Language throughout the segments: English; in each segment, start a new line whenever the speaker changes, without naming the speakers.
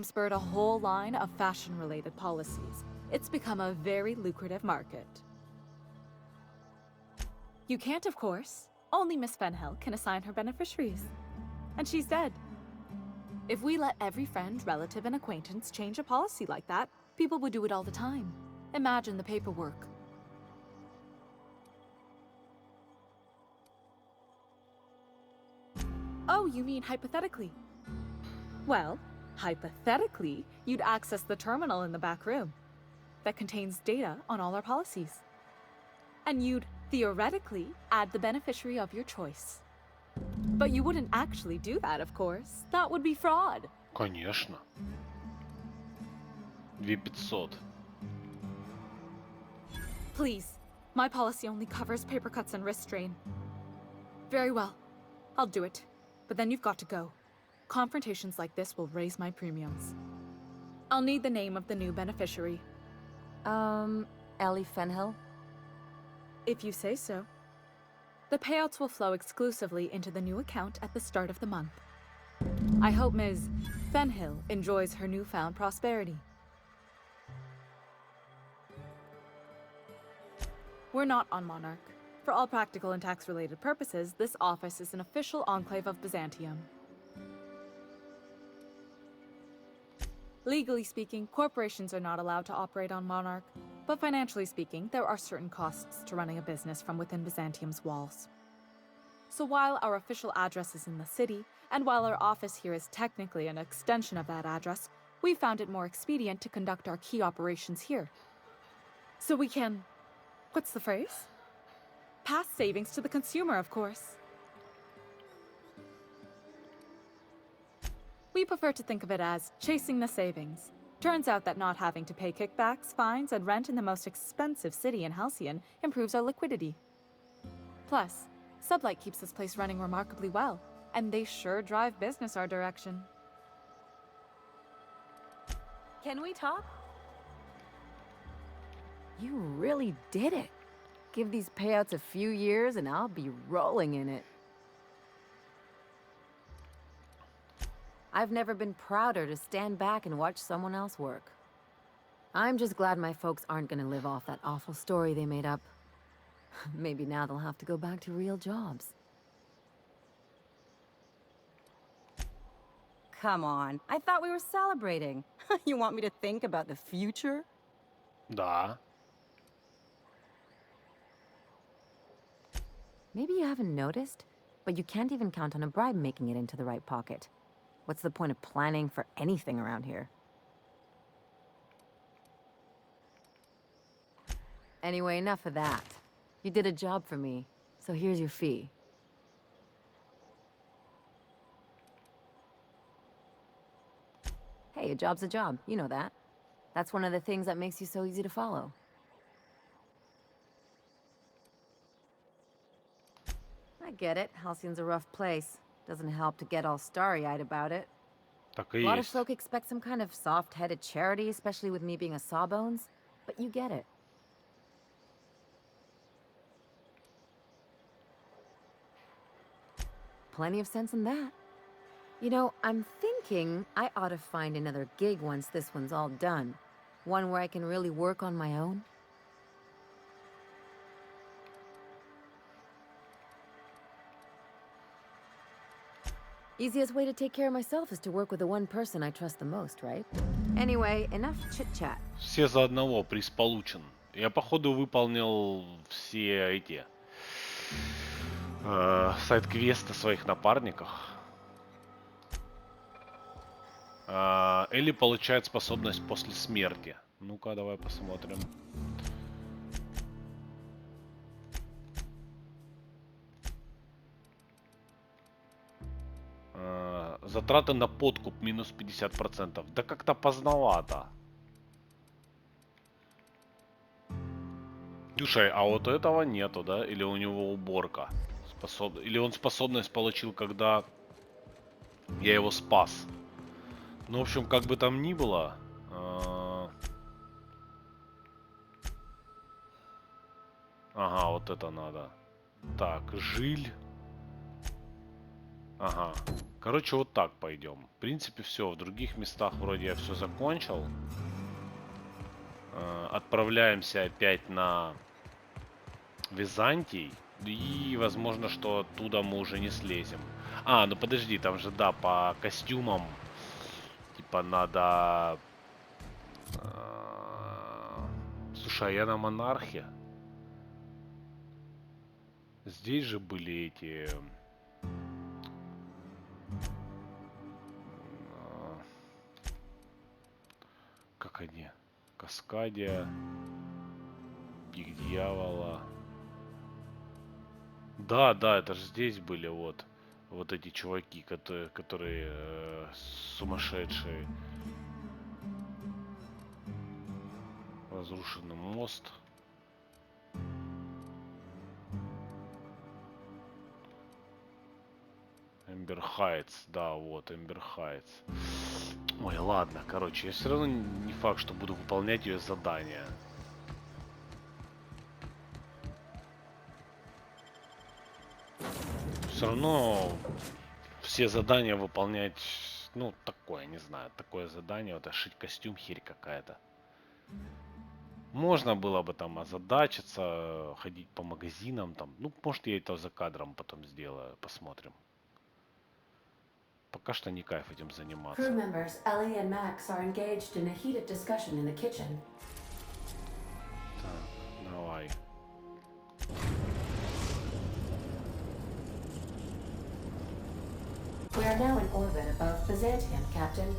spurred a whole line of fashion-related policies. It's become a very lucrative market. You can't, of course. Only Miss Fenhill can assign her beneficiaries. And she's dead. If we let every friend, relative, and acquaintance change a policy like that, people would do it all the time. Imagine the paperwork. Oh, you mean hypothetically? Well, hypothetically, you'd access the terminal in the back room that contains data on all our policies. And you'd, theoretically, add the beneficiary of your choice. But you wouldn't actually do that, of course. That would be fraud.
Конечно. 2500.
Please, my policy only covers paper cuts and wrist strain. Very well, I'll do it. But then you've got to go. Confrontations like this will raise my premiums. I'll need the name of the new beneficiary.
Ellie Fenhill?
If you say so. The payouts will flow exclusively into the new account at the start of the month. I hope Ms. Fenhill enjoys her newfound prosperity. We're not on Monarch. For all practical and tax-related purposes, this office is an official enclave of Byzantium. Legally speaking, corporations are not allowed to operate on Monarch, but financially speaking, there are certain costs to running a business from within Byzantium's walls. So while our official address is in the city, and while our office here is technically an extension of that address, we found it more expedient to conduct our key operations here. So we can... what's the phrase? Pass savings to the consumer, of course. We prefer to think of it as chasing the savings. Turns out that not having to pay kickbacks, fines, and rent in the most expensive city in Halcyon improves our liquidity. Plus, Sublight keeps this place running remarkably well, and they sure drive business our direction.
Can we talk? You really did it. Give these payouts a few years and I'll be rolling in it. I've never been prouder to stand back and watch someone else work. I'm just glad my folks aren't gonna live off that awful story they made up. Maybe now they'll have to go back to real jobs.
Come on, I thought we were celebrating. You want me to think about the future?
Да.
Maybe you haven't noticed, but you can't even count on a bribe making it into the right pocket. What's the point of planning for anything around here? Anyway, enough of that. You did a job for me, so here's your fee. Hey, a job's a job, you know that. That's one of the things that makes you so easy to follow. I get it, Halcyon's a rough place. Doesn't help to get all starry-eyed about it.
Так и
A lot of
есть.
folk expect some kind of soft-headed charity, especially with me being a sawbones, but you get it. Plenty of sense in that. You know, I'm thinking I ought to find another gig once this one's all done. One where I can really work on my own. Easiest way to take care of myself is to work with the one person I trust the most, right? Anyway, enough chit-chat.
Все за одного, приз получен. Я, походу, выполнил все эти сайд-квесты своих напарников. Элли получает способность после смерти. Ну-ка, давай посмотрим. Затраты на подкуп минус 50%. Да как-то поздновато. Слушай, а вот этого нету, да? Или у него уборка? Или он способность получил, когда я его спас? Ну, в общем, как бы там ни было... Ага, вот это надо. Так, жиль. Ага. Короче, вот так пойдем. В принципе, все. В других местах вроде я все закончил. Отправляемся опять на Византий. И возможно, что оттуда мы уже не слезем. А, ну подожди, там же, да, по костюмам. Типа надо... Слушай, а я на монархе. Здесь же были эти... Как они? Каскадия. Пик дьявола. Да, да, это же здесь были вот. Вот эти чуваки, которые сумасшедшие. Разрушенный мост. Эмбер Хайтс, да, вот, Эмбер Хайтс. Ой, ладно, короче, я все равно не факт, что буду выполнять ее задания. Все равно все задания выполнять, ну, такое, не знаю, такое задание, вот шить костюм, херь какая-то. Можно было бы там озадачиться, ходить по магазинам, там, ну, может, я это за кадром потом сделаю, посмотрим. Пока что не кайф этим
Crew
заниматься.
members Ellie and Max are engaged in a heated discussion in the kitchen.
Так, давай.
We are now in orbit above Byzantium, Captain.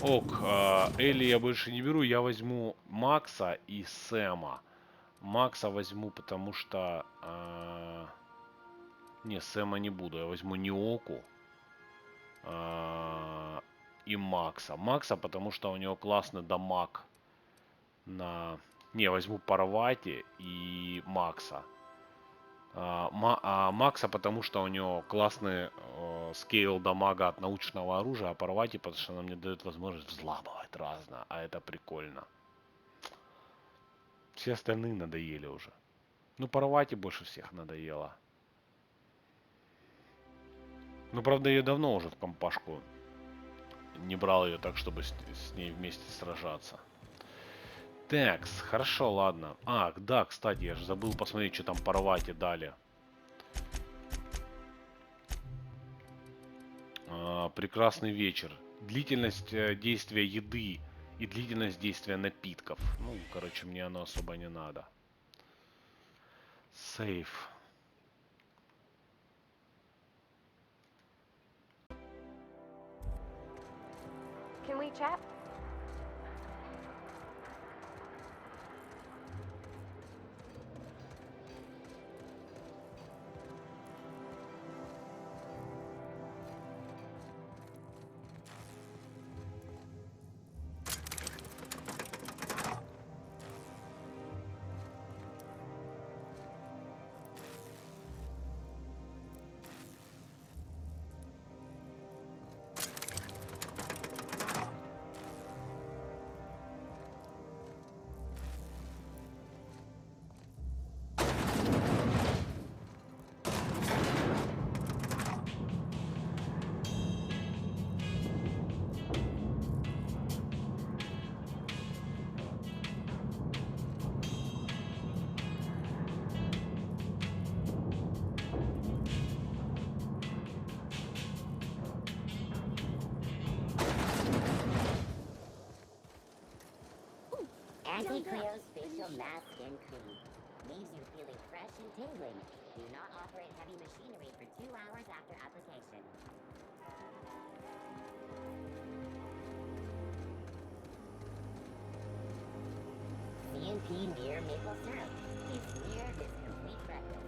Ок, Элли я больше не беру, я возьму Макса и Сэма. Макса возьму, потому что... не, Сэма не буду, я возьму Ниоку и Макса. Макса, потому что у него классный дамаг на... Не, возьму Парвати и Макса. Макса, потому что у него классный скейл дамага от научного оружия, а Парвати, потому что она мне дает возможность взламывать разное, а это прикольно. Все остальные надоели уже. Ну, Парвати больше всех надоело. Ну, правда, я давно уже в компашку не брал ее так, чтобы с ней вместе сражаться. Такс, хорошо, ладно. А, да, кстати, я же забыл посмотреть, что там Парвати дали. Прекрасный вечер. Длительность действия еды и длительность действия напитков. Ну, короче, мне оно особо не надо. Сейф.
Can we chat?
Anti-Cleo's facial mask skin cream leaves you feeling fresh and tingling. Do not operate heavy machinery for 2 hours after application. CNP Near Maple Syrup leaves Near his complete freckles.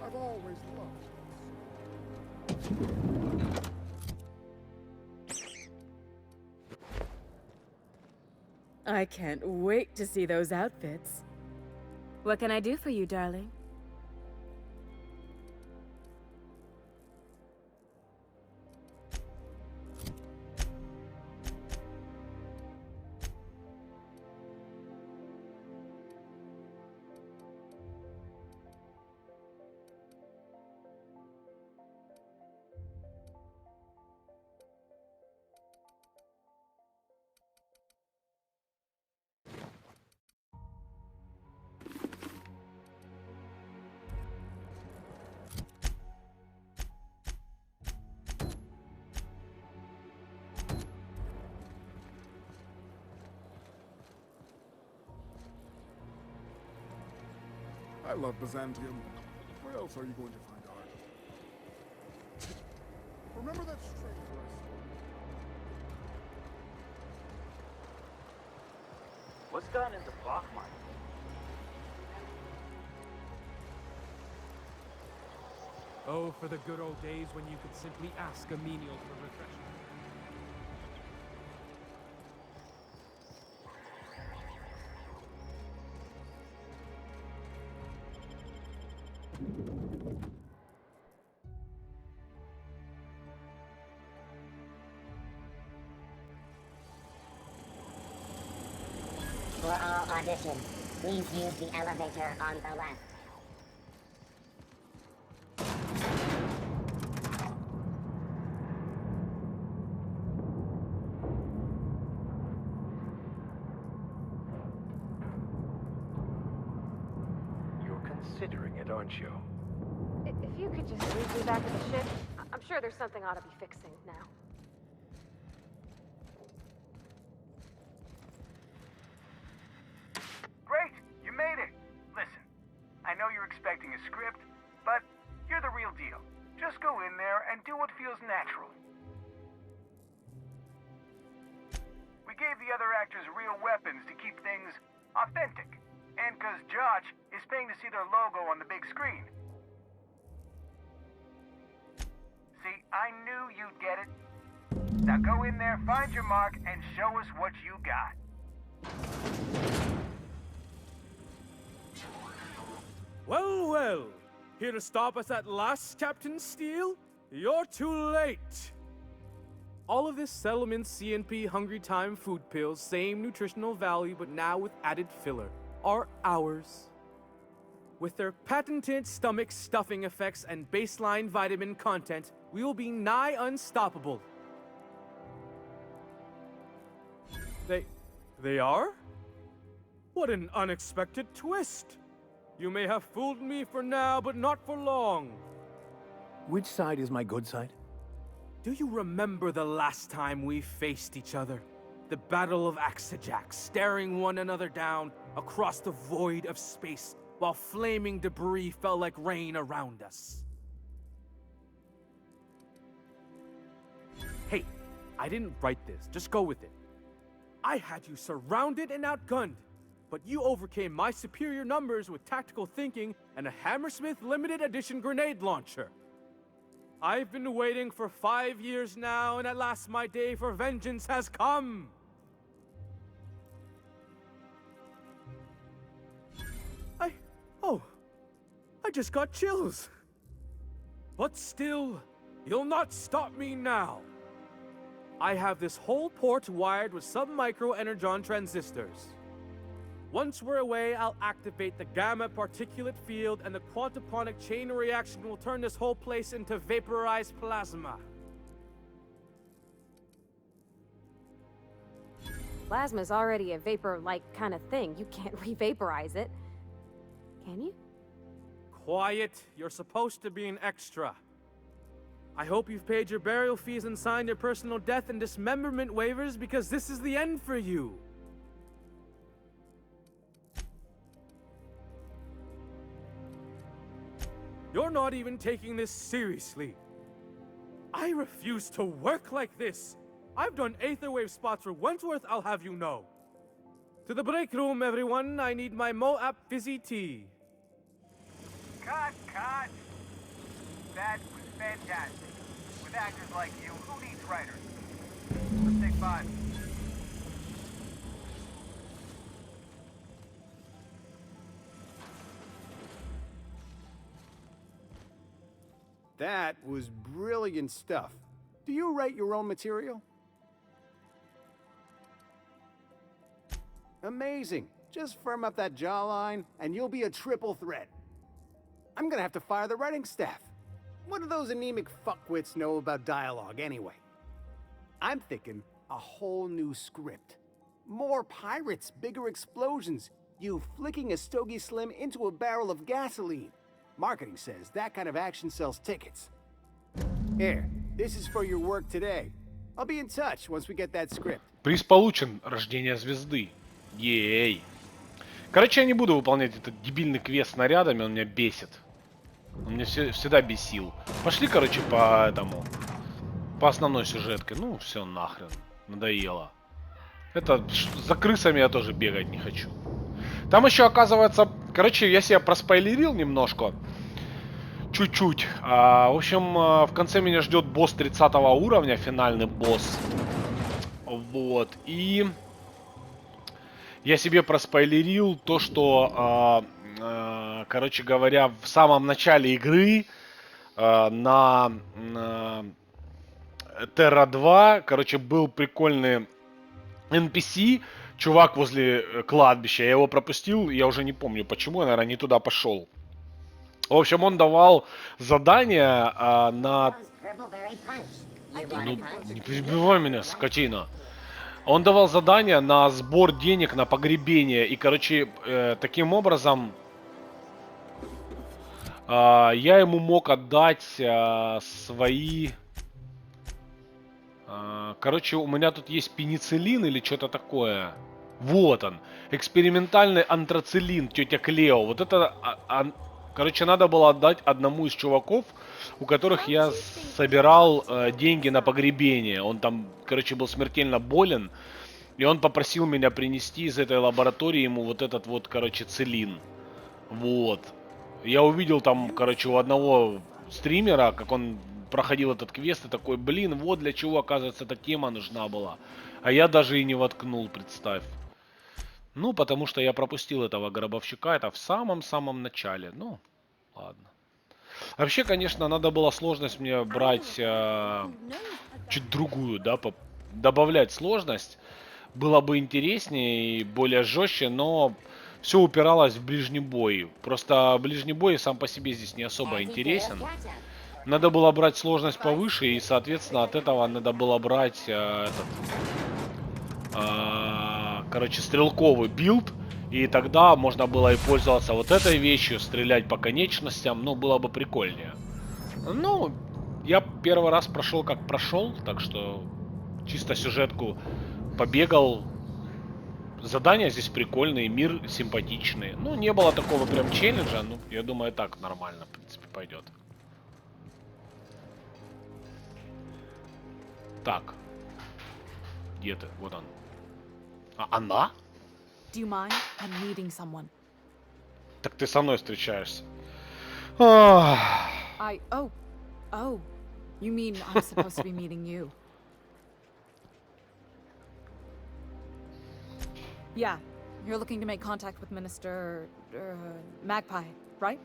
I've always loved.
I can't wait to see those outfits. What can I do for you, darling?
I love Byzantium. Where else are you going to find art? Remember that stranger I saw?
What's gotten into Bachmar?
Oh, for the good old days when you could simply ask a menial for refreshment.
For all auditions, please use the elevator on the left.
You're considering it, aren't you?
If you could just lead me back to the ship, I'm sure there's something ought to be fixing now.
Great! You made it! Listen, I know you're expecting a script, but you're the real deal. Just go in there and do what feels natural. We gave the other actors real weapons to keep things authentic. And because Josh is paying to see their logo on the big screen. See, I knew you'd get it. Now go in there, find your mark, and show us what you got.
Well, well. Here to stop us at last, Captain Steele? You're too late. All of this settlement CNP Hungry Time food pills, same nutritional value, but now with added filler, are ours. With their patented stomach stuffing effects and baseline vitamin content, we will be nigh unstoppable. They are? What an unexpected twist! You may have fooled me for now, but not for long.
Which side is my good side?
Do you remember the last time we faced each other? The Battle of Axejack, staring one another down across the void of space while flaming debris fell like rain around us. Hey, I didn't write this, just go with it. I had you surrounded and outgunned, but you overcame my superior numbers with tactical thinking and a Hammersmith limited edition grenade launcher. I've been waiting for 5 years now, and at last my day for vengeance has come. I just got chills. But still, you'll not stop me now. I have this whole port wired with sub-micro energon transistors. Once we're away, I'll activate the gamma particulate field, and the quantaponic chain reaction will turn this whole place into vaporized plasma.
Plasma's already a vapor-like kind of thing. You can't re-vaporize it. Can you?
Quiet. You're supposed to be an extra. I hope you've paid your burial fees and signed your personal death and dismemberment waivers, because this is the end for you. You're not even taking this seriously. I refuse to work like this. I've done Aetherwave spots for Wentworth, I'll have you know. To the break room, everyone. I need my Moab fizzy tea.
Cut! That was fantastic. With actors like you, who needs writers? Let's take 5.
That was brilliant stuff. Do you write your own material? Amazing. Just firm up that jawline, and you'll be a triple threat. I'm gonna have to fire the writing staff. What do those anemic fuckwits know about dialogue anyway? I'm thinking a whole new script. More pirates, bigger explosions, you flicking a Stogie Slim into a barrel of gasoline. Marketing says that kind of action sells tickets. Here, this is for your work today. I'll be in touch once we get that script.
Приз получен. Рождение звезды. Ей. Короче, я не буду выполнять этот дебильный квест снарядами, он меня бесит. Он меня всегда бесил. Пошли, короче, по этому... По основной сюжетке. Ну, все нахрен. Надоело. Это... За крысами я тоже бегать не хочу. Там еще, оказывается... Короче, я себя проспойлерил немножко. Чуть-чуть. В общем, в конце меня ждет босс 30 уровня, финальный босс. Вот. И... Я себе проспойлерил то, что... короче говоря, в самом начале игры... на Terra 2, короче, был прикольный NPC, чувак возле кладбища. Я его пропустил, я уже не помню почему, я, наверное, не туда пошел. В общем, он давал задание на... Ну, не перебивай меня, скотина. Он давал задание на сбор денег на погребение. И, короче, таким образом... я ему мог отдать свои... короче, у меня тут есть пенициллин или что-то такое. Вот он. Экспериментальный антрацилин, тетя Клео. Вот это... короче, надо было отдать одному из чуваков, у которых я собирал деньги на погребение. Он там, короче, был смертельно болен. И он попросил меня принести из этой лаборатории ему вот этот вот, короче, цилин. Вот. Я увидел там, короче, у одного стримера, как он проходил этот квест, и такой, блин, вот для чего, оказывается, эта тема нужна была. А я даже и не воткнул, представь. Ну, потому что я пропустил этого гробовщика, это в самом-самом начале. Ну, ладно. Вообще, конечно, надо было сложность мне брать чуть другую, да, добавлять сложность. Было бы интереснее и более жестче, но... Все упиралось в ближний бой. Просто ближний бой сам по себе здесь не особо интересен. Надо было брать сложность повыше, и, соответственно, от этого надо было брать короче, стрелковый билд. И тогда можно было и пользоваться вот этой вещью, стрелять по конечностям. Ну, было бы прикольнее. Ну, я первый раз прошел как прошел, так что чисто сюжетку побегал. Задания здесь прикольные, мир симпатичный. Ну, не было такого прям челленджа, ну, я думаю, так нормально, в принципе, пойдет. Так. Где ты? Вот он. Она?
Do you mind? I'm meeting someone.
Так ты со мной встречаешься.
Oh, you mean I'm supposed to be meeting you? Yeah, you're looking to make contact with Minister... Magpie, right?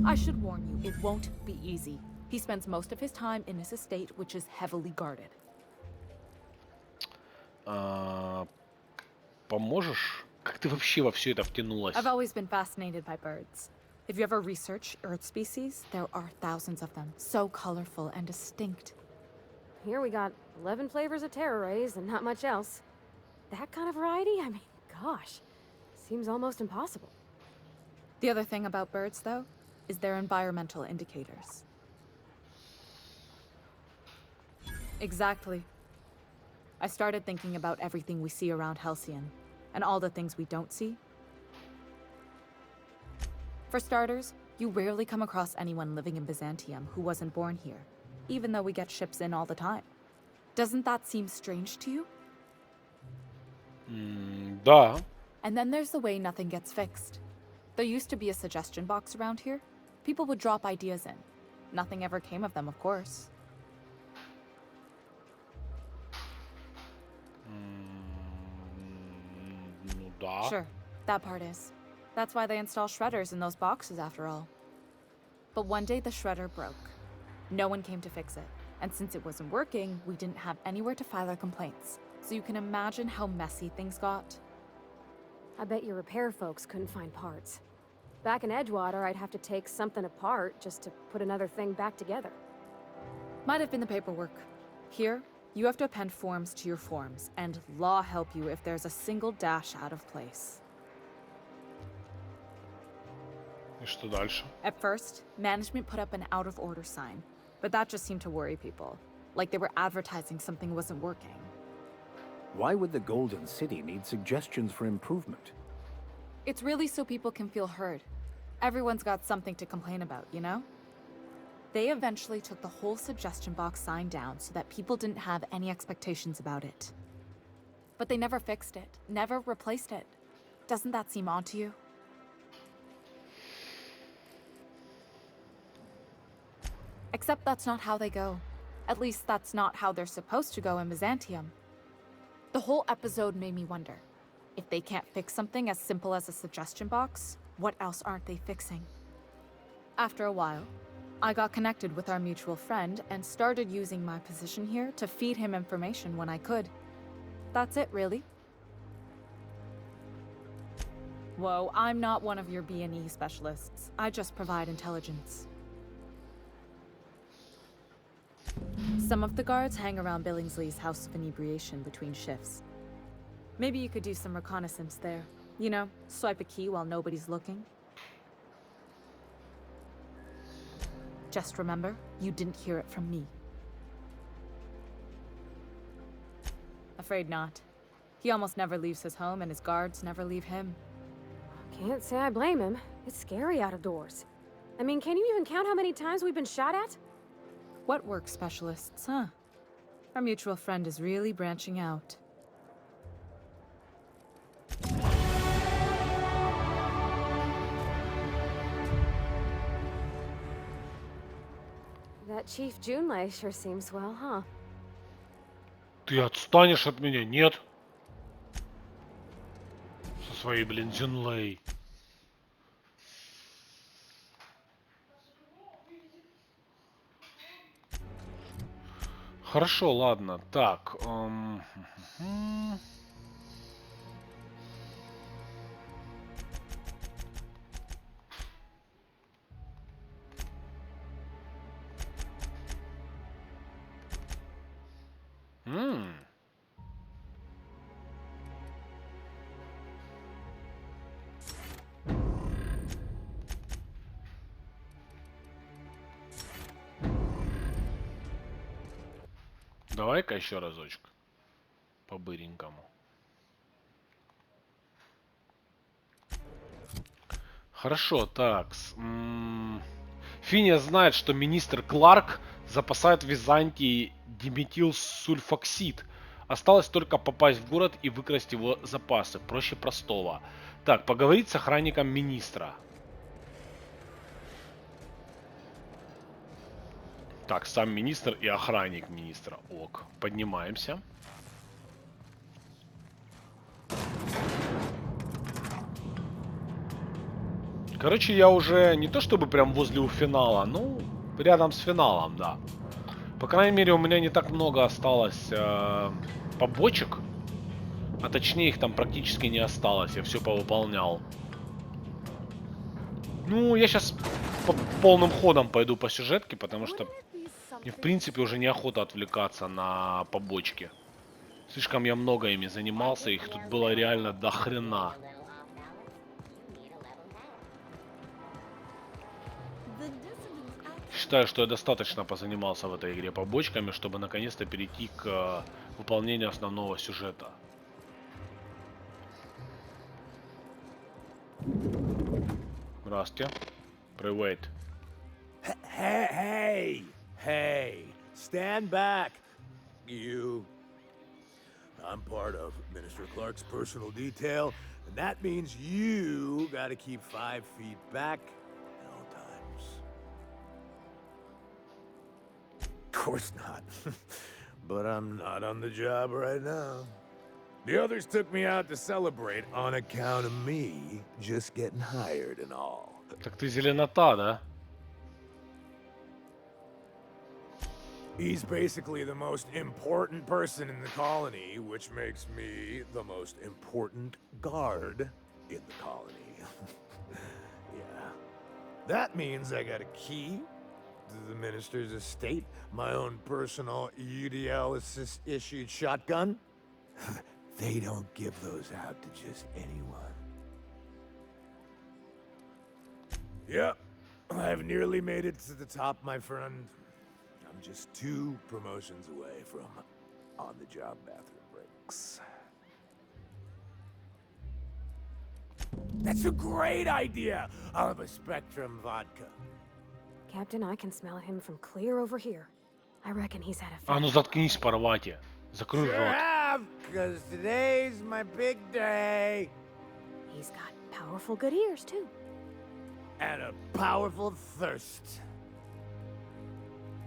I should warn you, it won't be easy. He spends most of his time in his estate, which is heavily guarded.
Поможешь? Как ты вообще во все это втянулась?
I've always been fascinated by birds. If you ever research Earth species, there are thousands of them, so colorful and distinct.
Here we got 11 flavors of terror rays and not much else. That kind of variety? I mean, gosh, seems almost impossible.
The other thing about birds, though, is their environmental indicators. Exactly. I started thinking about everything we see around Halcyon, and all the things we don't see. For starters, you rarely come across anyone living in Byzantium who wasn't born here, even though we get ships in all the time. Doesn't that seem strange to you?
Да.
And then there's the way nothing gets fixed. There used to be a suggestion box around here. People would drop ideas in. Nothing ever came of them, of course.
Ну да.
Sure, that part is. That's why they install shredders in those boxes, after all. But one day the shredder broke. No one came to fix it. And since it wasn't working, we didn't have anywhere to file our complaints. So you can imagine how messy things got.
I bet your repair folks couldn't find parts. Back in Edgewater, I'd have to take something apart just to put another thing back together.
Might have been the paperwork. Here, you have to append forms to your forms, and law help you if there's a single dash out of place.
И что дальше?
At first, management put up an out-of-order sign, but that just seemed to worry people. Like they were advertising something wasn't working.
Why would the Golden City need suggestions for improvement?
It's really so people can feel heard. Everyone's got something to complain about, you know? They eventually took the whole suggestion box sign down so that people didn't have any expectations about it. But they never fixed it, never replaced it. Doesn't that seem odd to you? Except that's not how they go. At least that's not how they're supposed to go in Byzantium. The whole episode made me wonder, if they can't fix something as simple as a suggestion box, what else aren't they fixing? After a while, I got connected with our mutual friend and started using my position here to feed him information when I could. That's it, really. Whoa, I'm not one of your B&E specialists. I just provide intelligence. Some of the guards hang around Billingsley's House of Inebriation between shifts. Maybe you could do some reconnaissance there. You know, swipe a key while nobody's looking. Just remember, you didn't hear it from me. Afraid not. He almost never leaves his home, and his guards never leave him.
Can't say I blame him. It's scary out of doors. I mean, can you even count how many times we've been shot at?
What work specialists, huh? Our mutual friend is really branching out.
That Chief Junlei sure seems well, huh?
Ты отстанешь от меня, нет? Со своей, блин, Зинлей. Хорошо, ладно. Так. Давай-ка еще разочек. По-быренькому. Хорошо, так. Финия знает, что министр Кларк запасает в Византии диметилсульфоксид. Осталось только попасть в город и выкрасть его запасы. Проще простого. Так, поговорить с охранником министра. Так, сам министр и охранник министра. Ок, поднимаемся. Короче, я уже не то чтобы прям возле у финала, ну, рядом с финалом, да. По крайней мере, у меня не так много осталось побочек. А точнее, их там практически не осталось. Я все повыполнял. Ну, я сейчас полным ходом пойду по сюжетке, потому что мне, в принципе, уже неохота отвлекаться на побочки. Слишком я много ими занимался, их тут было реально до хрена. Считаю, что я достаточно позанимался в этой игре побочками, чтобы наконец-то перейти к выполнению основного сюжета. Здравствуйте. Привет.
Hey, stand back, you. I'm part of Minister Clark's personal detail, and that means you gotta keep 5 feet back at all times. Of course not. But I'm not on the job right now. The others took me out to celebrate on account of me just getting hired and all.
Так ты зеленота, да?
He's basically the most important person in the colony, which makes me the most important guard in the colony. Yeah. That means I got a key to the minister's estate, my own personal UDL-issued shotgun. They don't give those out to just anyone. Yep, I've nearly made it to the top, my friend. I'm just 2 promotions away from on-the-job bathroom breaks. That's a great idea! I'll have a Spectrum vodka.
Captain, I can smell him from clear over here. I reckon he's had a
А ну заткнись, Парвати. Закрой
Sure
рот.
have, because today's my big day.
He's got powerful good ears, too.
And a powerful thirst.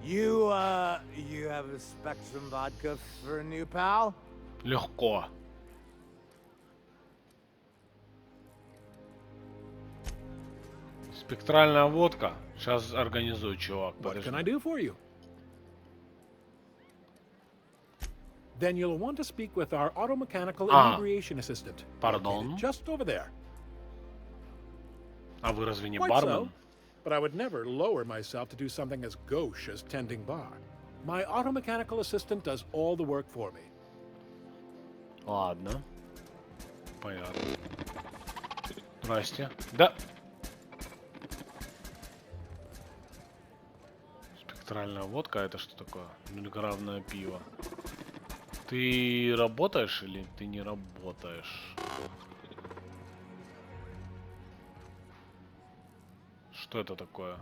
You have a Spectrum vodka for a new pal?
Легко. Спектральная водка. Сейчас организую, чувак.
What
Подожди.
can I do for you? Then you'll want to speak with our automechanical inebriation assistant.
Pardon?
located just over there.
А вы разве не
Quite
бармен?
so, but I would never lower myself to do something as gauche as tending bar. My automechanical assistant does all the work for me.
Ладно. Понятно. Здрасте. Да. Спектральная водка, это что такое? Миллиграммное пиво. Ты работаешь или ты не работаешь? Что это такое?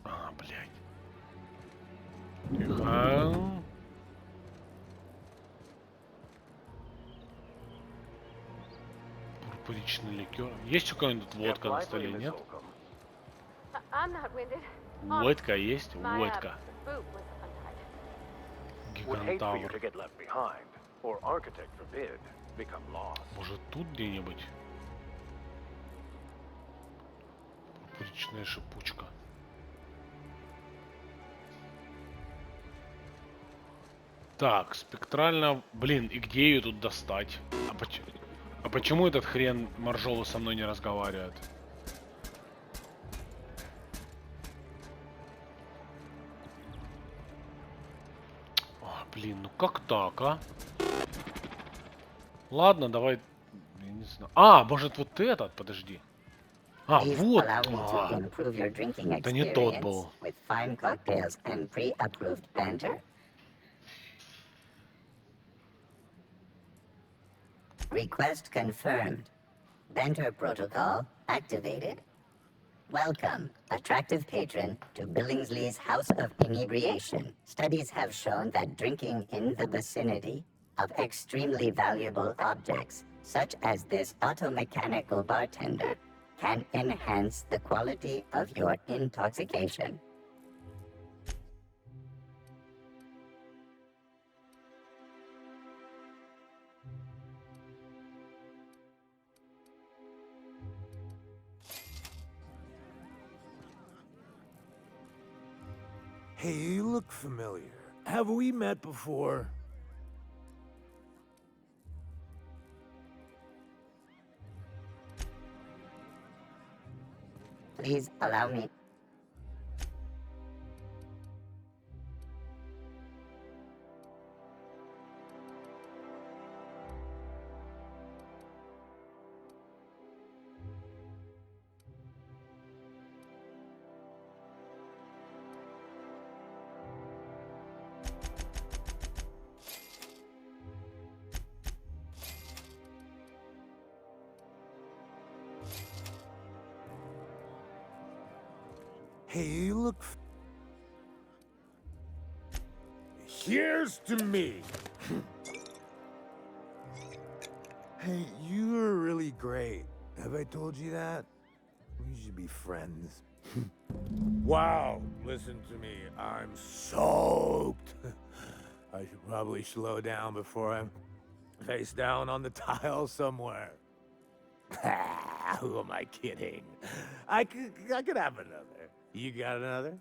А, блядь. Тихо. Пурпуричный ликер. Есть у кого-нибудь водка на столе, нет?
I'm not winded.
Водка есть? Водка.
Boot was untied.
Would hate for you
Гигантавр.
to get left behind, or architect forbid, become lost.
Может тут где-нибудь? Пурпуричная шипучка. Так, спектрально... Блин, и где ее тут достать? А почему этот хрен моржовый со мной не разговаривает? А, блин, ну как так, а? Ладно, давай... Я не знаю. А, может вот этот? Подожди. А,
Please
вот.
allow me to
А,
improve your drinking
это не тот
experience
был.
with fine cocktails and pre-approved banter. Request confirmed. Banter protocol activated. Welcome, attractive patron, to Billingsley's House of Inebriation. Studies have shown that drinking in the vicinity of extremely valuable objects, such as this automechanical bartender, can enhance the quality of your intoxication.
Hey, you look familiar. Have we met before?
Please allow me.
Hey, you look... Here's to me! Hey, you're really great. Have I told you that? We should be friends. Wow, listen to me. I'm soaked. I should probably slow down before I'm face down on the tile somewhere. Who am I kidding? I could have another. You got another?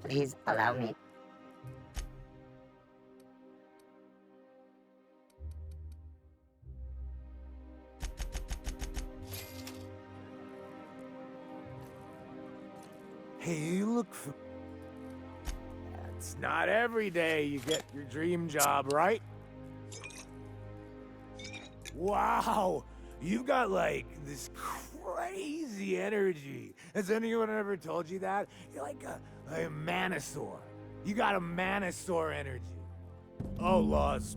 Please allow me.
Hey, you look... It's not every day you get your dream job, right? Wow! You've got, like, this crazy energy. Has anyone ever told you that? You're like a manosaur. You got a manosaur energy. Oh, laws.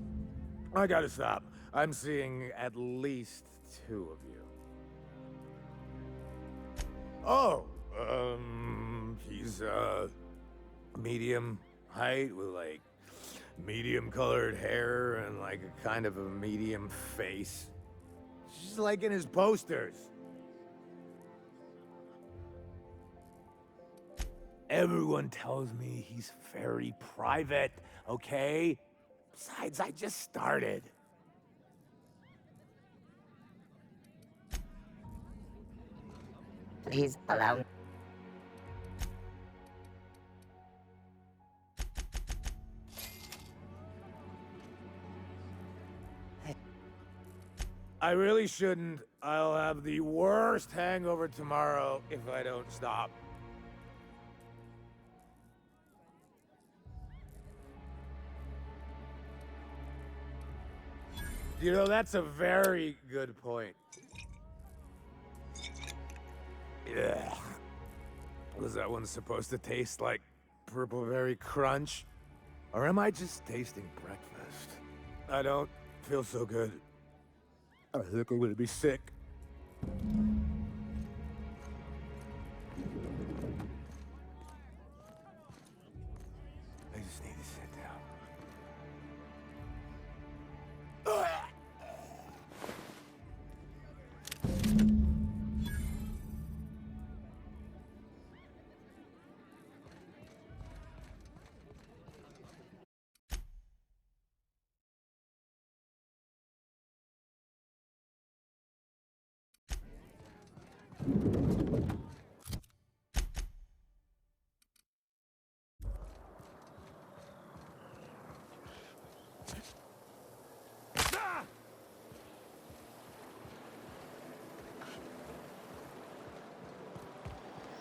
I gotta stop. I'm seeing at least 2 of you. Oh, he's, medium height with, like, medium colored hair and, like, a kind of a medium face. Just like in his posters. Everyone tells me he's very private, okay? Besides, I just started.
Please allow.
I really shouldn't. I'll have the worst hangover tomorrow if I don't stop. You know, that's a very good point. Yeah. Was that one supposed to taste like Purple Berry Crunch? Or am I just tasting breakfast? I don't feel so good. I think I'm gonna be sick. I just need to sit down.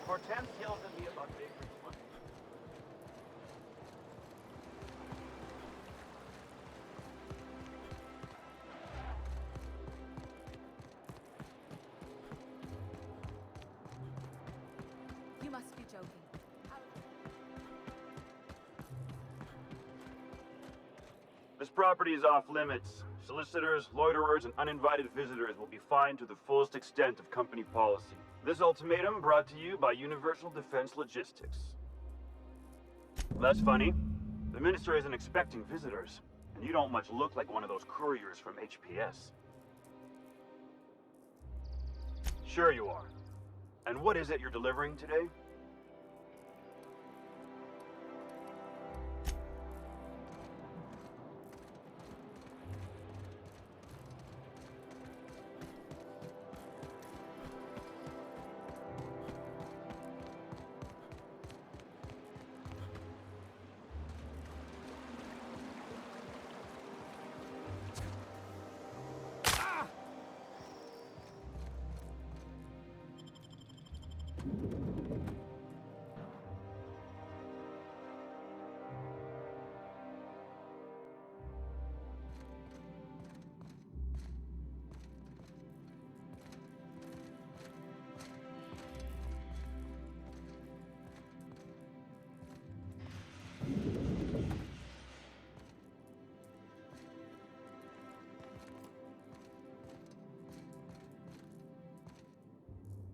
Hortense yells at me about big money.
You must be joking.
This property is off limits. Solicitors, loiterers, and uninvited visitors will be fined to the fullest extent of company policy. This ultimatum brought to you by Universal Defense Logistics. That's funny. The minister isn't expecting visitors, and you don't much look like one of those couriers from HPS. Sure you are. And what is it you're delivering today?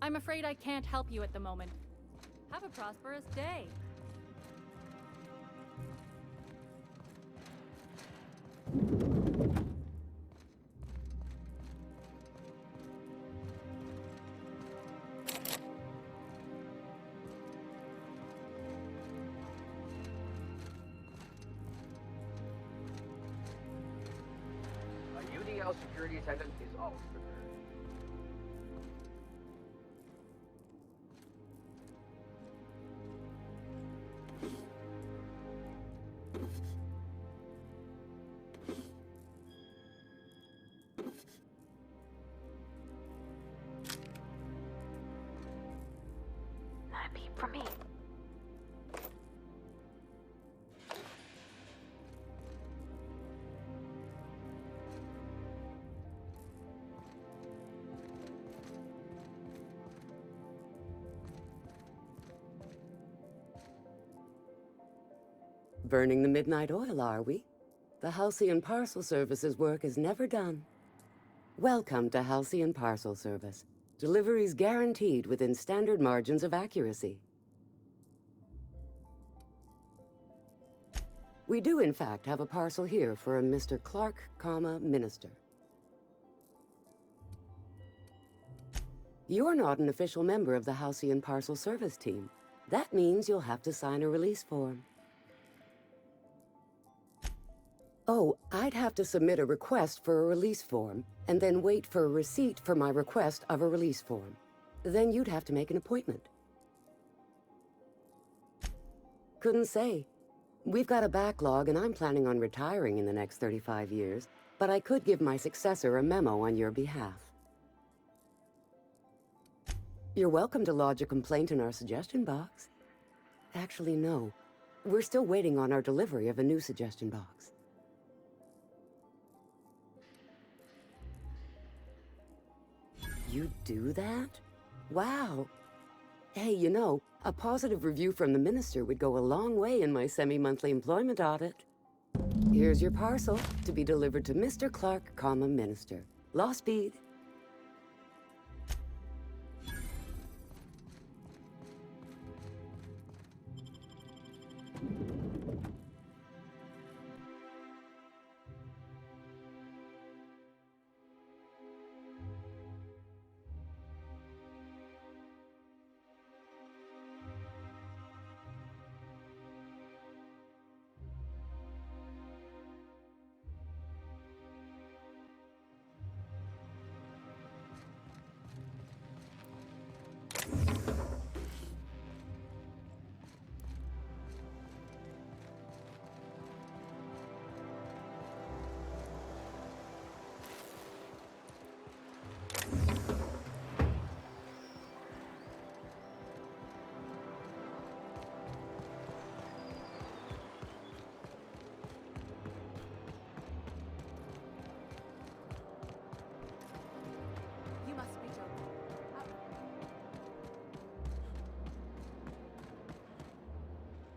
I'm afraid I can't help you at the moment. Have a prosperous day.
A UDL security attendant is always prepared.
Not a peep from me.
Burning the midnight oil, are we? The Halcyon Parcel Service's work is never done. Welcome to Halcyon Parcel Service. Deliveries guaranteed within standard margins of accuracy. We do, in fact, have a parcel here for a Mr. Clark, Minister. You're not an official member of the Halcyon Parcel Service team. That means you'll have to sign a release form. Oh, I'd have to submit a request for a release form, and then wait for a receipt for my request of a release form. Then you'd have to make an appointment. Couldn't say. We've got a backlog, and I'm planning on retiring in the next 35 years, but I could give my successor a memo on your behalf. You're welcome to lodge a complaint in our suggestion box. Actually, no. We're still waiting on our delivery of a new suggestion box. You do that? Wow. Hey, you know, a positive review from the minister would go a long way in my semi-monthly employment audit. Here's your parcel to be delivered to Mr. Clark, Minister. Law speed.
You must be joking.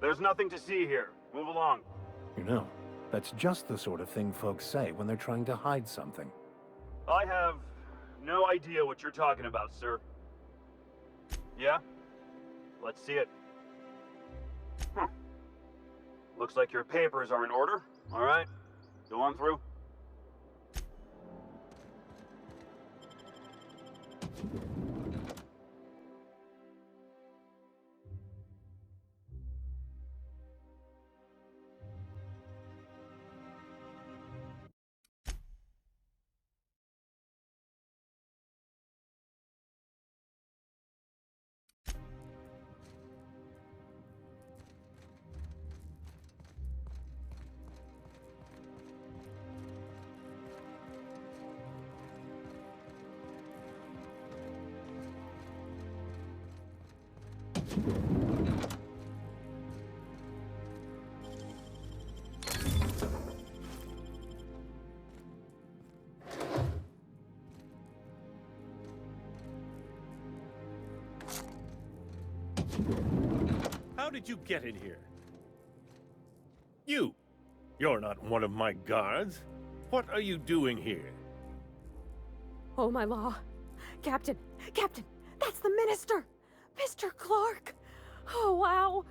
There's nothing to see here. Move along.
You know, that's just the sort of thing folks say when they're trying to hide something.
I have no idea what you're talking about, sir. Yeah? Let's see it. Looks like your papers are in order. All right. Go on through.
How did you get in here? You're not one of my guards. What are you doing here?
Oh, my law. Captain, that's the minister! Mr. Clark! Oh, wow!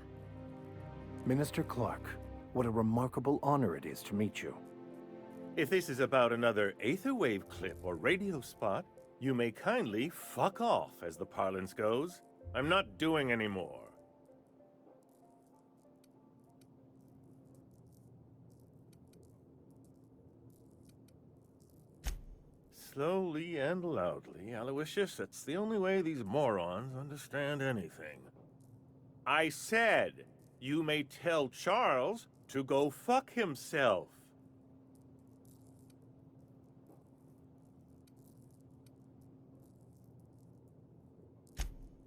Minister Clark, what a remarkable honor it is to meet you.
If this is about another Aetherwave clip or radio spot, you may kindly fuck off, as the parlance goes. I'm not doing any more. Slowly and loudly, Aloysius. That's the only way these morons understand anything. I said, you may tell Charles to go fuck himself.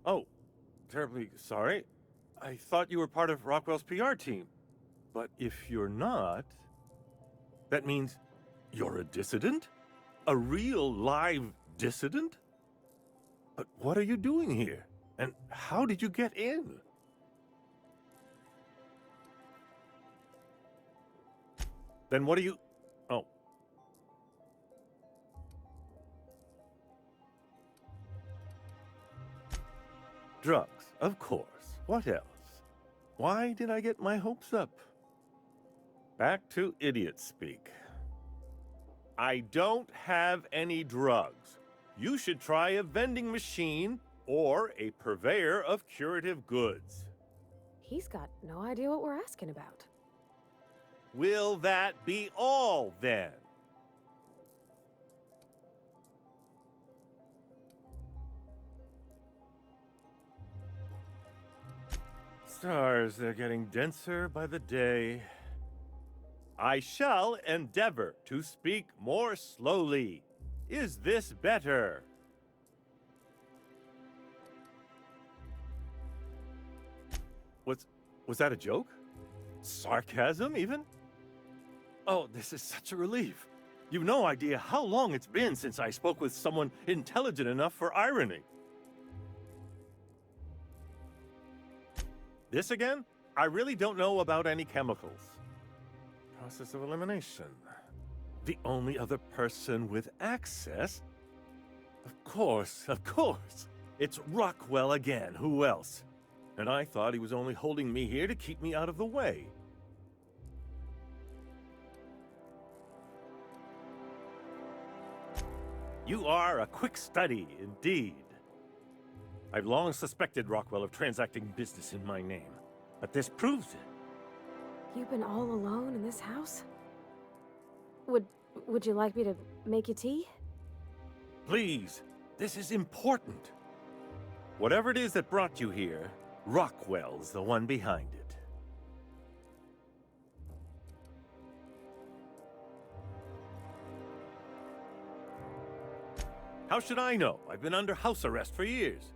Oh, terribly sorry. I thought you were part of Rockwell's PR team. But if you're not, that means you're a dissident? A real live dissident? But what are you doing here? And how did you get in? Then what do you... Oh. Drugs, of course. What else? Why did I get my hopes up? Back to idiot speak. I don't have any drugs. You should try a vending machine or a purveyor of curative goods.
He's got no idea what we're asking about.
Will that be all, then? Stars, they're getting denser by the day. I shall endeavor to speak more slowly. Is this better? Was that a joke? Sarcasm, even? Oh, this is such a relief. You've no idea how long it's been since I spoke with someone intelligent enough for irony. This again? I really don't know about any chemicals. Process of elimination. The only other person with access? Of course. It's Rockwell again. Who else? And I thought he was only holding me here to keep me out of the way. You are a quick study, indeed. I've long suspected Rockwell of transacting business in my name, but this proves it.
You've been all alone in this house? Would you like me to make you tea?
Please, this is important. Whatever it is that brought you here, Rockwell's the one behind it. How should I know? I've been under house arrest for years.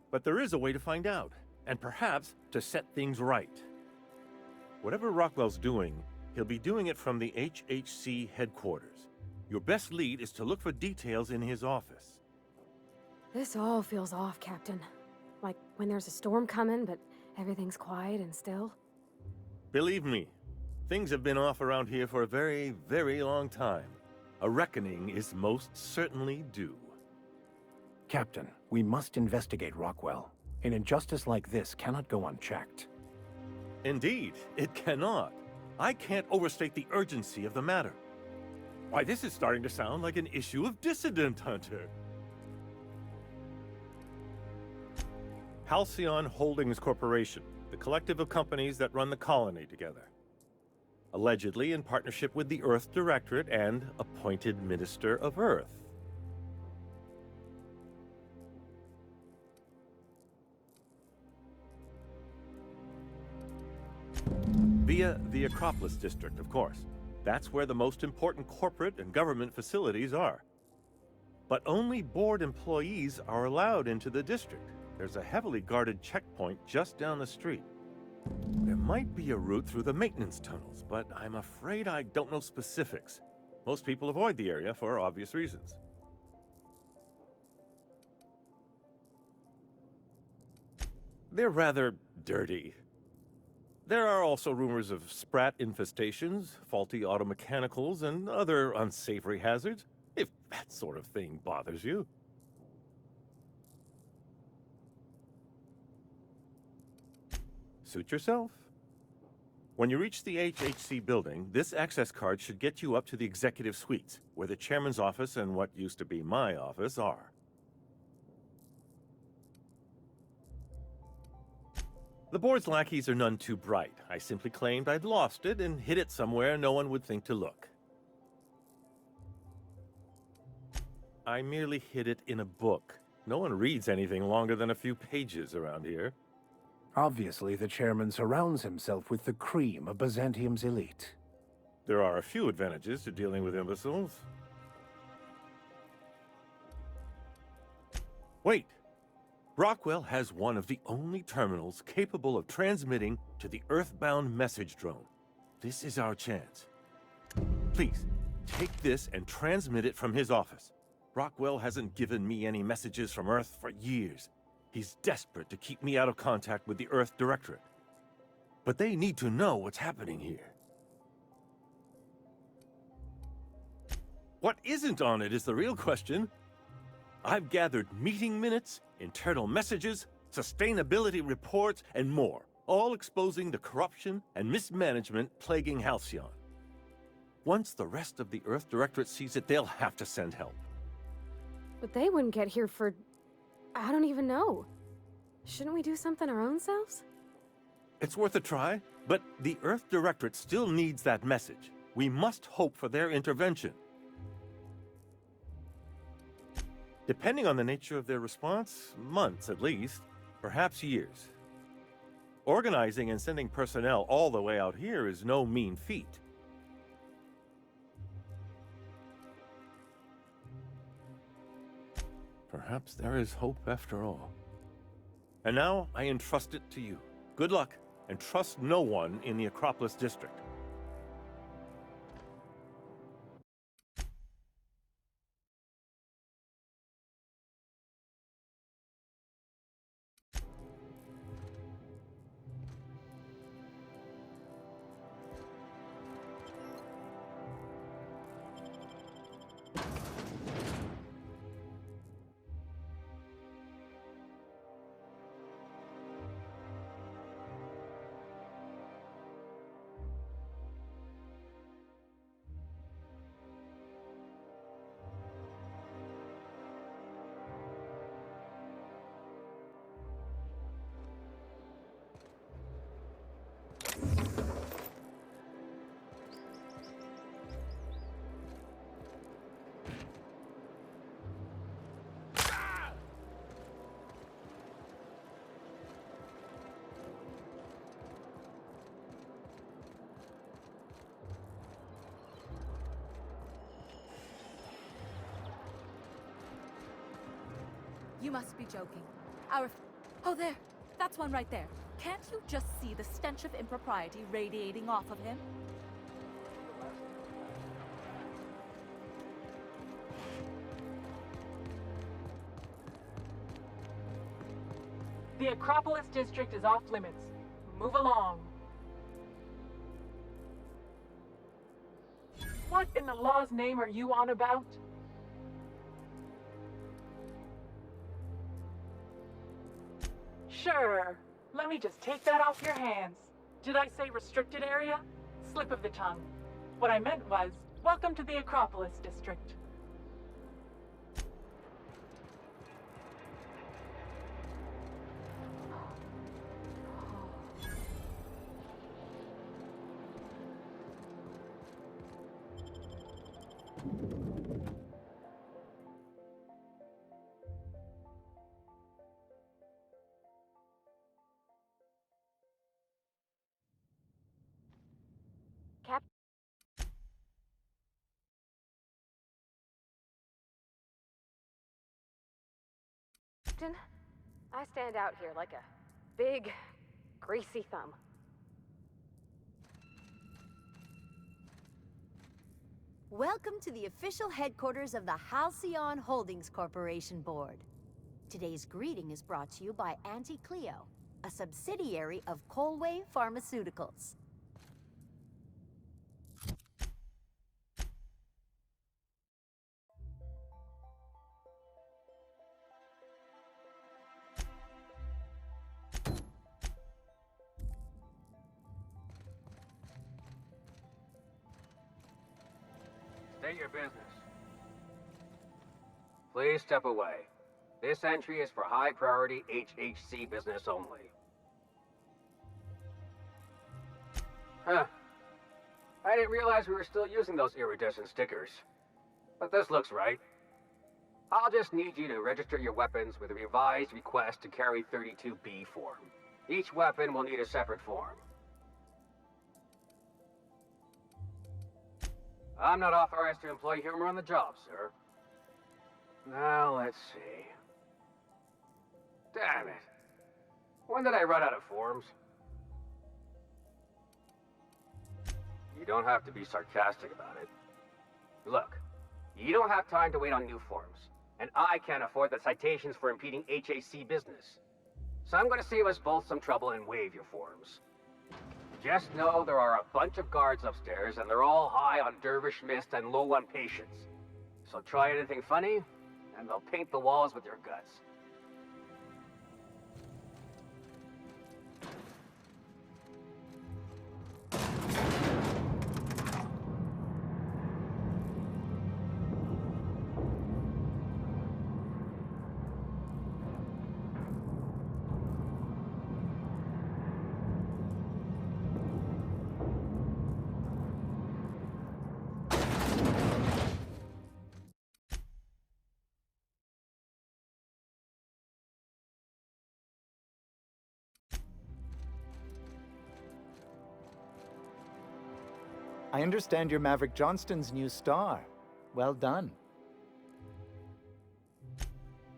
But there is a way to find out, and perhaps to set things right. Whatever Rockwell's doing, he'll be doing it from the HHC headquarters. Your best lead is to look for details in his office.
This all feels off, Captain. Like when there's a storm coming, but everything's quiet and still.
Believe me, things have been off around here for a very, very long time. A reckoning is most certainly due.
Captain, we must investigate Rockwell. An injustice like this cannot go unchecked.
Indeed, it cannot. I can't overstate the urgency of the matter. Why, this is starting to sound like an issue of Dissident Hunter. Halcyon Holdings Corporation, the collective of companies that run the colony together. Allegedly in partnership with the Earth Directorate and appointed Minister of Earth. Via the Acropolis District, of course. That's where the most important corporate and government facilities are. But only board employees are allowed into the district. There's a heavily guarded checkpoint just down the street. There might be a route through the maintenance tunnels, but I'm afraid I don't know specifics. Most people avoid the area for obvious reasons. They're rather dirty. There are also rumors of sprat infestations, faulty automechanicals, and other unsavory hazards, if that sort of thing bothers you. Suit yourself. When you reach the HHC building, this access card should get you up to the executive suites, where the chairman's office and what used to be my office are. The board's lackeys are none too bright. I simply claimed I'd lost it and hid it somewhere no one would think to look. I merely hid it in a book. No one reads anything longer than a few pages around here.
Obviously, the chairman surrounds himself with the cream of Byzantium's elite.
There are a few advantages to dealing with imbeciles. Wait! Rockwell has one of the only terminals capable of transmitting to the Earthbound message drone. This is our chance. Please, take this and transmit it from his office. Rockwell hasn't given me any messages from Earth for years. He's desperate to keep me out of contact with the Earth Directorate. But they need to know what's happening here. What isn't on it is the real question. I've gathered meeting minutes, internal messages, sustainability reports, and more, all exposing the corruption and mismanagement plaguing Halcyon. Once the rest of the Earth Directorate sees it, they'll have to send help.
But they wouldn't get here for... I don't even know. Shouldn't we do something our own selves?
It's worth a try, but the Earth Directorate still needs that message. We must hope for their intervention. Depending on the nature of their response, months at least, perhaps years. Organizing and sending personnel all the way out here is no mean feat. Perhaps there is hope after all. And now I entrust it to you. Good luck, and trust no one in the Acropolis district.
You must be joking. Oh, there. That's one right there. Can't you just see the stench of impropriety radiating off of him?
The Acropolis district is off limits. Move along. What in the law's name are you on about? Sure. Let me just take that off your hands. Did I say restricted area? Slip of the tongue. What I meant was, welcome to the Acropolis district.
Captain, I stand out here like a big, greasy thumb.
Welcome to the official headquarters of the Halcyon Holdings Corporation Board. Today's greeting is brought to you by Auntie Cleo, a subsidiary of Colway Pharmaceuticals.
State your business. Please step away. This entry is for high-priority HHC business only. Huh. I didn't realize we were still using those iridescent stickers. But this looks right. I'll just need you to register your weapons with a revised request to carry 32B form. Each weapon will need a separate form. I'm not authorized to employ humor on the job, sir. Now, let's see. Damn it. When did I run out of forms? You don't have to be sarcastic about it. Look, you don't have time to wait on new forms, and I can't afford the citations for impeding HAC business. So I'm going to save us both some trouble and waive your forms. Just know there are a bunch of guards upstairs, and they're all high on dervish mist and low on patience. So try anything funny, and they'll paint the walls with your guts.
I understand you're Maverick Johnston's new star. Well done.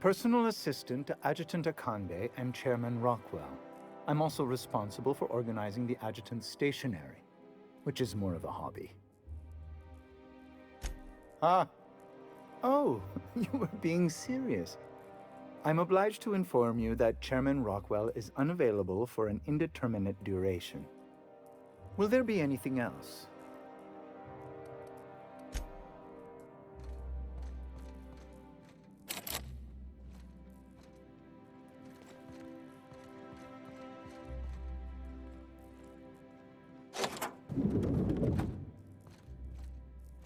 Personal assistant to Adjutant Akande and Chairman Rockwell. I'm also responsible for organizing the adjutant's stationery, which is more of a hobby. Ah. Oh, you were being serious. I'm obliged to inform you that Chairman Rockwell is unavailable for an indeterminate duration. Will there be anything else?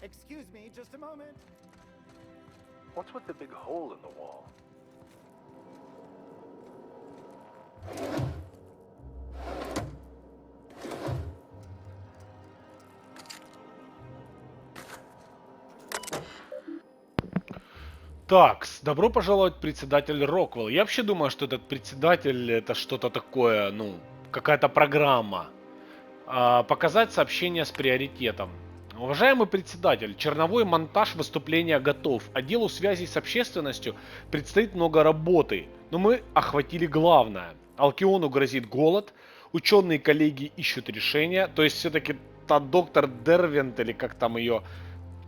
Excuse me, just a moment.
What's with the big hole in the wall?
Так, добро пожаловать, председатель Роквелл. Я вообще думаю, что этот председатель это что-то такое, ну, какая-то программа. Показать сообщение с приоритетом. Уважаемый председатель, черновой монтаж выступления готов. Отделу связи с общественностью предстоит много работы, но мы охватили главное. Алкиону грозит голод, ученые коллеги ищут решения, то есть все-таки та доктор Дервент, или как там ее,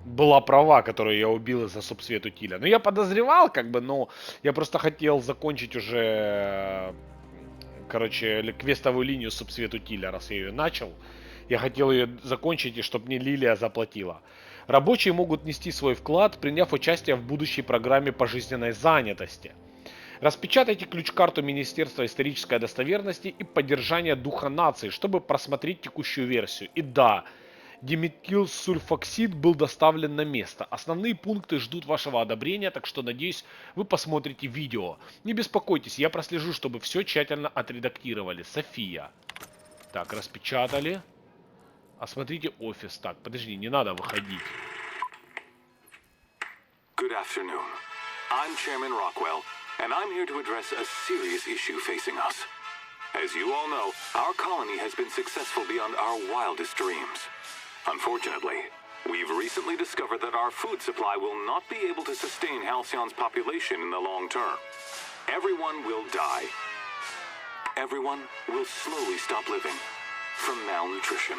была права, которую я убил из-за субсвету Тиля. Ну, я подозревал, как бы, но я просто хотел закончить уже, короче, квестовую линию субсвету Тиля, раз я ее начал. Я хотел ее закончить, и чтобы мне Лилия заплатила. Рабочие могут нести свой вклад, приняв участие в будущей программе пожизненной занятости. Распечатайте ключ-карту Министерства исторической достоверности и поддержания духа нации, чтобы просмотреть текущую версию. И да, диметилсульфоксид был доставлен на место. Основные пункты ждут вашего одобрения, так что, надеюсь, вы посмотрите видео. Не беспокойтесь, я прослежу, чтобы все тщательно отредактировали. София. Так, распечатали. Осмотрите офис. Так, подожди, не надо выходить.
Good afternoon. I'm Chairman Rockwell, and I'm here to address a serious issue facing us. As you all know, our colony has been successful beyond our wildest dreams. Unfortunately, we've recently discovered that our food supply will not be able to sustain Halcyon's population in the long term. Everyone will die. Everyone will slowly stop living from malnutrition.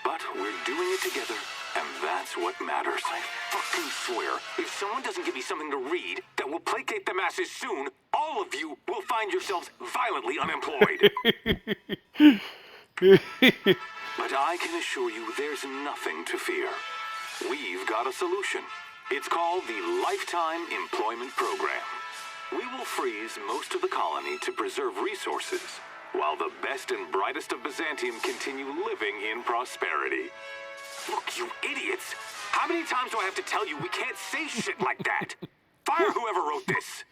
But we're doing it together, and that's what matters. I fucking swear, if someone doesn't give me something to read that will placate the masses soon, all of you will find yourselves violently unemployed. But I can assure you there's nothing to fear. We've got a solution. It's called the Lifetime Employment Program. We will freeze most of the colony to preserve resources, while the best and brightest of Byzantium continue living in prosperity. Look, you idiots! How many times do I have to tell you we can't say shit like that? Fire whoever wrote this!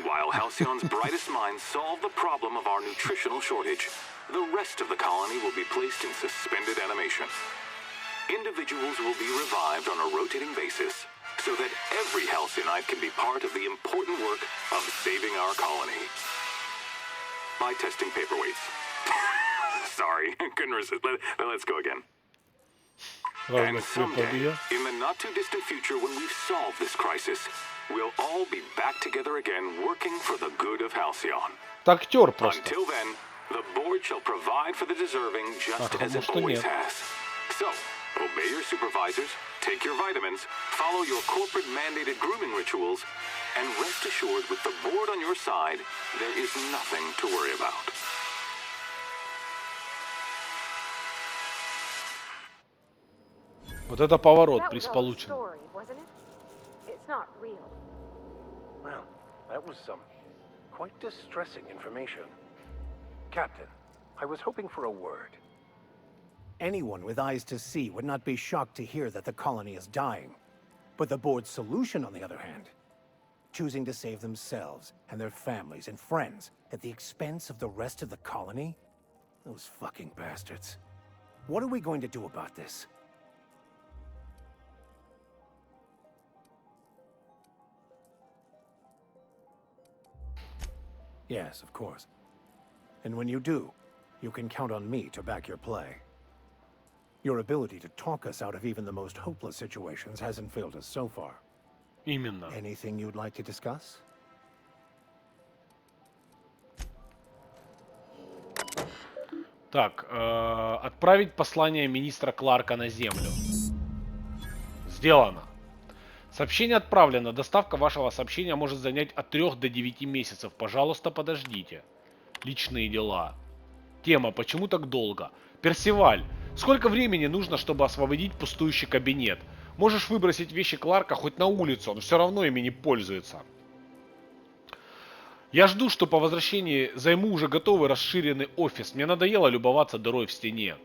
While Halcyon's brightest minds solve the problem of our nutritional shortage, the rest of the colony will be placed in suspended animation. Individuals will be revived on a rotating basis, so that every Halcyonite can be part of the important work of saving our colony. By testing paperweights. Sorry, couldn't resist. Let's go again. And someday, in the not-too-distant future when we've solved this crisis, we'll all be back together again working for the good of Halcyon.
Актер просто.
Until then, the board shall provide for the deserving just as it always has. So, obey your supervisors, take your vitamins, follow your corporate-mandated grooming rituals, and rest assured with the board on your side, there is nothing to worry about.
Вот это поворот,
That
приз
was all a
получен.
story, wasn't it? It's not real.
Well, that was some quite distressing information. Captain, I was hoping for a word. Anyone with eyes to see would not be shocked to hear that the colony is dying. But the board's solution, on the other hand, choosing to save themselves and their families and friends at the expense of the rest of the colony? Those fucking bastards. What are we going to do about this? Yes, of course. And when you do, you can count on me to back your play. Your ability to talk us out of even the most hopeless situations hasn't failed us so far.
Именно.
Anything you'd like to discuss?
Так, отправить послание министра Кларка на Землю. Сделано. Сообщение отправлено. Доставка вашего сообщения может занять от 3 до 9 месяцев. Пожалуйста, подождите. Личные дела. Тема. Почему так долго? Персиваль. Сколько времени нужно, чтобы освободить пустующий кабинет? Можешь выбросить вещи Кларка хоть на улицу, он все равно ими не пользуется. Я жду, что по возвращении займу уже готовый расширенный офис. Мне надоело любоваться дырой в стене.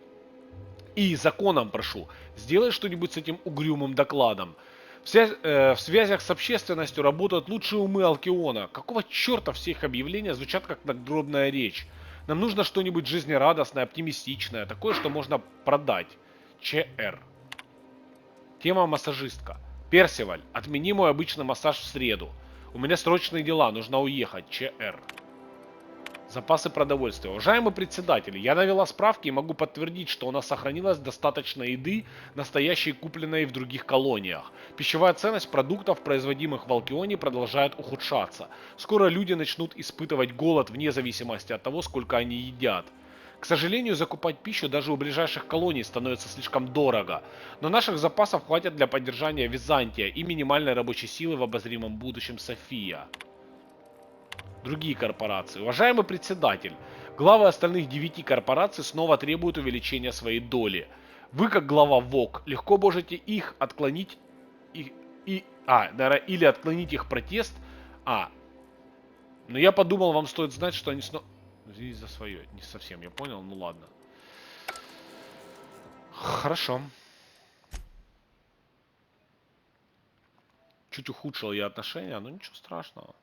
И законом прошу, сделай что-нибудь с этим угрюмым докладом. В связях с общественностью работают лучшие умы Алкиона. Какого черта все их объявления звучат как надгробная речь? Нам нужно что-нибудь жизнерадостное, оптимистичное, такое, что можно продать. ЧР. Тема массажистка. Персиваль, отмени мой обычный массаж в среду. У меня срочные дела, нужно уехать. ЧР. Запасы продовольствия. Уважаемый председатель, я навела справки и могу подтвердить, что у нас сохранилось достаточно еды, настоящей купленной в других колониях. Пищевая ценность продуктов, производимых в Алкионе, продолжает ухудшаться. Скоро люди начнут испытывать голод вне зависимости от того, сколько они едят. К сожалению, закупать пищу даже у ближайших колоний становится слишком дорого, но наших запасов хватит для поддержания Византия и минимальной рабочей силы в обозримом будущем София. Другие корпорации. Уважаемый председатель, главы остальных 9 корпораций снова требуют увеличения своей доли. Вы, как глава ВОК, легко можете их отклонить или отклонить их протест. Но я подумал, вам стоит знать, что они снова... Извините за свое. Не совсем я понял, ну ладно. Хорошо. Чуть ухудшил я отношения, но ничего страшного.